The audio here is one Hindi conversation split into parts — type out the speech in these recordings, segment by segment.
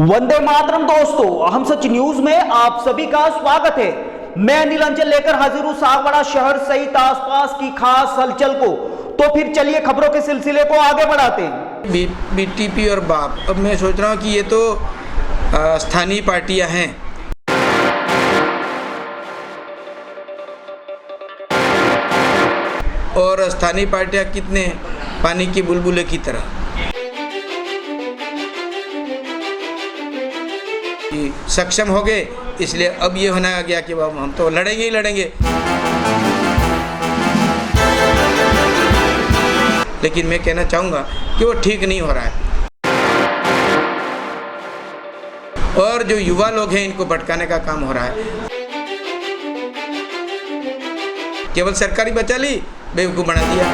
वंदे मातरम दोस्तों, हम सच न्यूज में आप सभी का स्वागत है। मैं अनिल अंचल लेकर हाजिर हूं सागवाड़ा शहर सहित आसपास की खास हलचल को। तो फिर चलिए खबरों के सिलसिले को आगे बढ़ाते हैं। बीटीपी और बाप, अब मैं सोच रहा हूं कि ये तो स्थानीय पार्टियां हैं और स्थानीय पार्टियां कितने पानी की बुलबुले की तरह सक्षम हो गए, इसलिए अब ये होना आ गया कि बाबू हम तो लड़ेंगे ही लड़ेंगे। लेकिन मैं कहना चाहूँगा कि वो ठीक नहीं हो रहा है और जो युवा लोग हैं इनको भटकाने का काम हो रहा है। केवल सरकारी बचा ली, बेवकूफ़ बना दिया।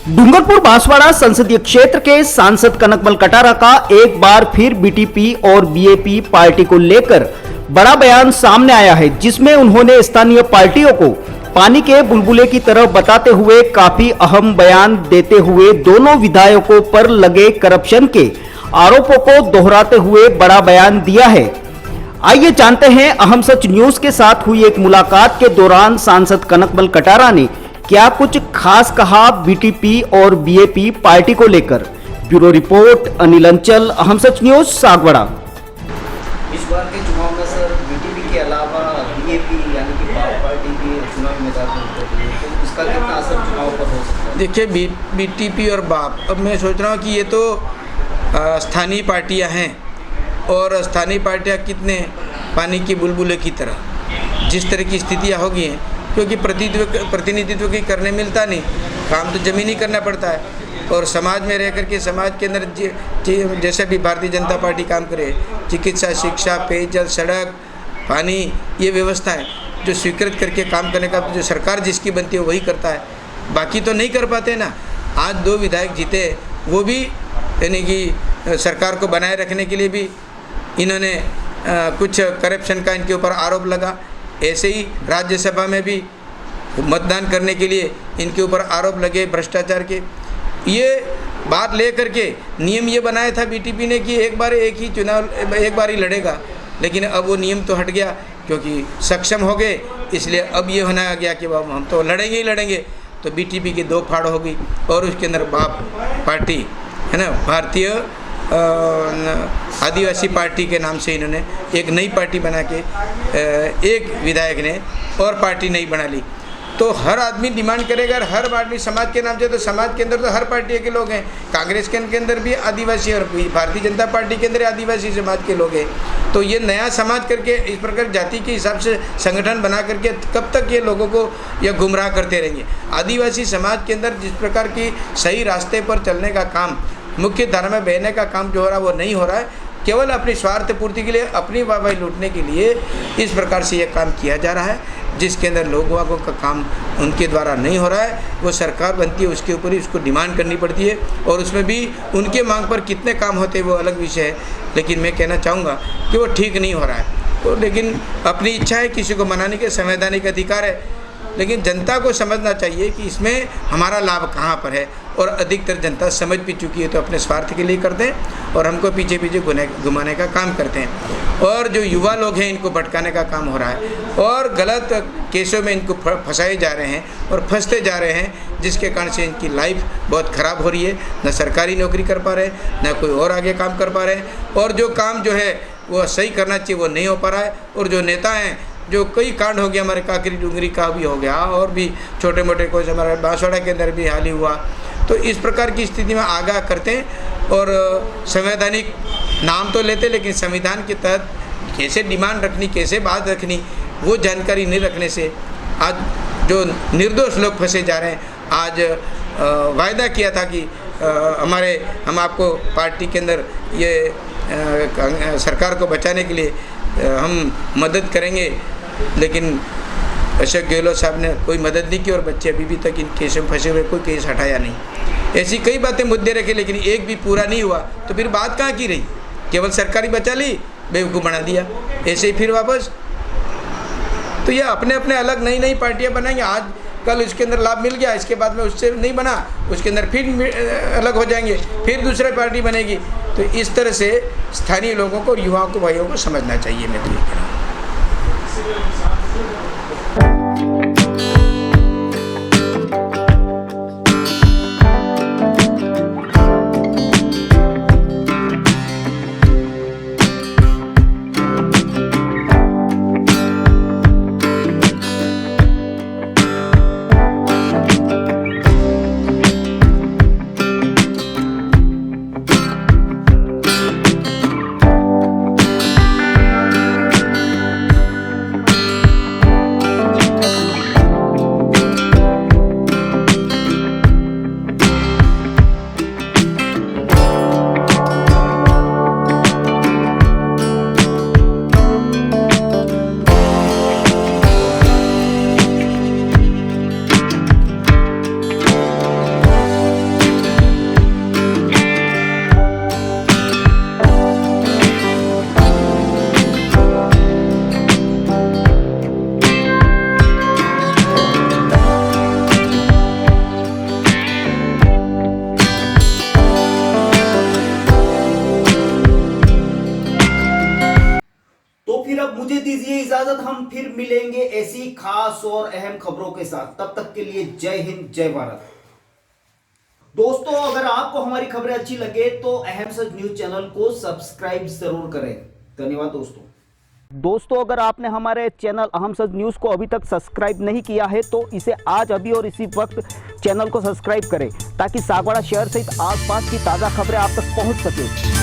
डूंगरपुर बांसवाड़ा संसदीय क्षेत्र के सांसद कनकमल कटारा का एक बार फिर बीटीपी और बीएपी पार्टी को लेकर बड़ा बयान सामने आया है, जिसमें उन्होंने स्थानीय पार्टियों को पानी के बुलबुले की तरह बताते हुए काफी अहम बयान देते हुए दोनों विधायकों पर लगे करप्शन के आरोपों को दोहराते हुए बड़ा बयान दिया है। आइए जानते हैं अहम सच न्यूज के साथ हुई एक मुलाकात के दौरान सांसद कनकमल कटारा ने क्या कुछ खास कहा बीटीपी और बीएपी पार्टी को लेकर। ब्यूरो रिपोर्ट अनिल अंचल, अहम सच न्यूज सागवाड़ा। इस बार के चुनाव में सर बीटीपी के अलावा बीएपी यानी कि बाप पार्टी भी चुनावी मैदान में उतरती है, तो इसका कितना असर चुनाव पर हो सकता है? देखिए, बीटीपी और बाप, अब मैं सोच रहा हूँ कि ये तो स्थानीय पार्टियां हैं और स्थानीय पार्टियां कितने पानी की बुलबुले की तरह जिस तरह की स्थितियाँ हो गई हैं, क्योंकि प्रतिनिधित्व की करने मिलता नहीं, काम तो ज़मीनी करना पड़ता है। और समाज में रह करके समाज के अंदर जैसे भी भारतीय जनता पार्टी काम करे, चिकित्सा, शिक्षा, पेयजल, सड़क, पानी, ये व्यवस्था है जो स्वीकृत करके काम करने का जो सरकार जिसकी बनती है वही करता है, बाकी तो नहीं कर पाते ना। आज 2 विधायक जीते, वो भी यानी कि सरकार को बनाए रखने के लिए भी इन्होंने कुछ करप्शन का इनके ऊपर आरोप लगा। ऐसे ही राज्यसभा में भी मतदान करने के लिए इनके ऊपर आरोप लगे भ्रष्टाचार के। ये बात ले करके नियम ये बनाया था बीटीपी ने कि एक बार ही लड़ेगा, लेकिन अब वो नियम तो हट गया क्योंकि सक्षम हो गए, इसलिए अब ये होना आ गया कि बाबू हम तो लड़ेंगे ही लड़ेंगे। तो बीटीपी की 2 फाड़ हो गई और उसके अंदर बाप पार्टी है ना, भारतीय आदिवासी पार्टी के नाम से इन्होंने एक नई पार्टी बना के एक विधायक ने और पार्टी नई बना ली। तो हर आदमी डिमांड करेगा, हर आदमी समाज के नाम से, तो समाज के अंदर तो हर पार्टी के लोग हैं। कांग्रेस के अंदर भी आदिवासी और भारतीय जनता पार्टी के अंदर आदिवासी समाज के लोग हैं। तो ये नया समाज करके इस प्रकार जाति के हिसाब से संगठन बना करके कब तक ये लोगों को यह गुमराह करते रहेंगे। आदिवासी समाज के अंदर जिस प्रकार की सही रास्ते पर चलने का काम, मुख्य धारा में बहने का काम जो हो रहा है वो नहीं हो रहा है। केवल अपनी स्वार्थ पूर्ति के लिए, अपनी वाहवाही लूटने के लिए इस प्रकार से ये काम किया जा रहा है, जिसके अंदर लोगों का काम उनके द्वारा नहीं हो रहा है। वो सरकार बनती है, उसके ऊपर ही उसको डिमांड करनी पड़ती है और उसमें भी उनके मांग पर कितने काम होते हैं वो अलग विषय है। लेकिन मैं कहना चाहूँगा कि वो ठीक नहीं हो रहा है। तो लेकिन अपनी इच्छा है, किसी को मनाने के संवैधानिक अधिकार है, लेकिन जनता को समझना चाहिए कि इसमें हमारा लाभ कहाँ पर है। और अधिकतर जनता समझ भी चुकी है, तो अपने स्वार्थ के लिए करते हैं और हमको पीछे पीछे घुमाने का काम करते हैं। और जो युवा लोग हैं इनको भटकाने का काम हो रहा है और गलत केसों में इनको फंसाए जा रहे हैं और फंसते जा रहे हैं, जिसके कारण से इनकी लाइफ बहुत ख़राब हो रही है। न सरकारी नौकरी कर पा रहे हैं, न कोई और आगे काम कर पा रहे हैं, और जो काम जो है वो सही करना चाहिए वो नहीं हो पा रहा है। और जो नेता हैं, जो कई कांड हो गया, हमारे काकरी डूंगरी का भी हो गया और भी छोटे मोटे कुछ हमारे बांसवाड़ा के अंदर भी हाल ही हुआ। तो इस प्रकार की स्थिति में आगाह करते हैं और संवैधानिक नाम तो लेते, लेकिन संविधान के तहत कैसे डिमांड रखनी, कैसे बात रखनी, वो जानकारी नहीं रखने से आज जो निर्दोष लोग फंसे जा रहे हैं। आज वायदा किया था कि हम आपको पार्टी के अंदर ये सरकार को बचाने के लिए हम मदद करेंगे, लेकिन अशोक गहलोत साहब ने कोई मदद नहीं की और बच्चे अभी भी तक इन केसों में फंसे हुए, कोई केस हटाया नहीं। ऐसी कई बातें मुद्दे रखे, लेकिन एक भी पूरा नहीं हुआ, तो फिर बात कहाँ की रही? केवल सरकारी बचा ली, बेवकूफ़ बना दिया, ऐसे ही फिर वापस। तो ये अपने अपने अलग नई नई पार्टियां बनाएंगे। आज कल उसके अंदर लाभ मिल गया, इसके बाद में उससे नहीं बना, उसके अंदर फिर अलग हो जाएंगे, फिर दूसरी पार्टी बनेगी। तो इस तरह से स्थानीय लोगों को, युवाओं को, भाइयों को समझना चाहिए। मैं तो ये कह रहा हूँ। अब मुझे दीजिए इजाजत, हम फिर मिलेंगे ऐसी खास और अहम खबरों के साथ। तब तक के लिए जय हिंद, जय भारत। दोस्तों, अगर आपको हमारी खबरें अच्छी लगे तो अहम सच न्यूज चैनल को सब्सक्राइब जरूर करें। धन्यवाद दोस्तों, अगर आपने हमारे चैनल अहम सच न्यूज को अभी तक सब्सक्राइब नहीं किया है तो इसे आज अभी और इसी वक्त चैनल को सब्सक्राइब करें, ताकि सागवाड़ा शहर सहित आसपास की ताजा खबरें आप तक पहुंच सके।